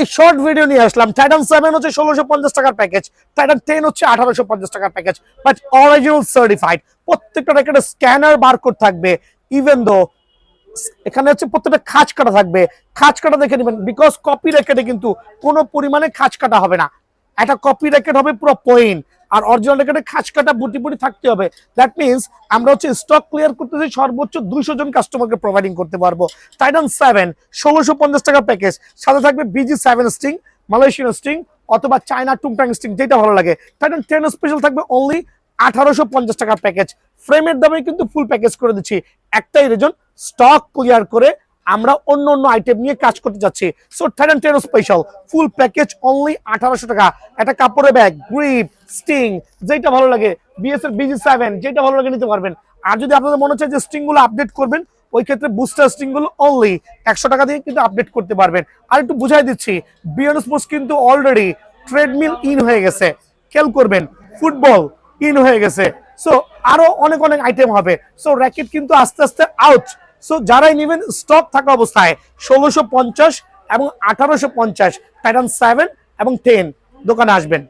এই short video নিয়ে আসলাম। Titan 7 হচ্ছে 1650 টাকার প্যাকেজ, টাইটান 10 হচ্ছে 1850 টাকার প্যাকেজ, বাট অরিজিনাল সার্টিফাইড। প্রত্যেকটা র্যাকেটে স্ক্যানার বারকোড থাকবে, ইভেন দো এখানে হচ্ছে প্রত্যেকটা খাঁজ কাটা থাকবে। খাঁজ কাটা দেখে নেবেন, বিকজ কপি র্যাকেটে কিন্তু কোনো পরিমাণে খাঁজ কাটা হবে না। একটা কপি র্যাকেট হবে পুরো পয়েন্ট, আর অরিজিনাল র্যাকেটে খাঁজ কাটা বুটি বুটি থাকতে হবে। দ্যাট মিনস আমরা হচ্ছে স্টক ক্লিয়ার করতেছি সর্বোচ্চ 200 জন কাস্টমারকে প্রোভাইডিং করতে পারবো। টাইটান 7 1650 টাকা প্যাকেজ, সাথে থাকবে বিজি 7 স্টিং, মালয়েশিয়ান স্টিং অথবা চায়না টুংটাং স্টিং, যেটা ভালো লাগে। টাইটান 10 স্পেশাল থাকবে অনলি 1850 টাকার প্যাকেজ। ফ্রেমের দামে কিন্তু ফুল প্যাকেজ করে দিচ্ছি। একটাই রিজন, স্টক ক্লিয়ার করে আমরা অন্য অন্য আইটেম নিয়ে কাজ করতে যাচ্ছি। So Titan 10 special full package only 1800 টাকা। একটা কাপড়ের ব্যাগ, গ্রিপ, স্টিং, যেটা ভালো লাগে, বিএস এর বিজি 7 যেটা ভালো লাগে নিতে পারবেন। আর যদি আপনাদের মনে হচ্ছে যে স্টিং গুলো আপডেট করবেন, ওই ক্ষেত্রে বুস্টার স্টিং গুলো অনলি 100 টাকা দিয়ে কিন্তু আপডেট করতে পারবেন। আর একটু বুঝাই দিচ্ছি, বিয়ন স্পোর্টস কিন্তু অলরেডি ট্রেডমিল ইন হয়ে গেছে, খেয়াল করবেন, ফুটবল ইন হয়ে গেছে। সো আরো অনেক অনেক আইটেম হবে। সো র্যাকেট কিন্তু আস্তে আস্তে আউট। সো যারাই নেবেন স্টক থাকা অবস্থায় 1650 এবং 1850 টাইটান 7 এবং 10 দোকানে আসবেন।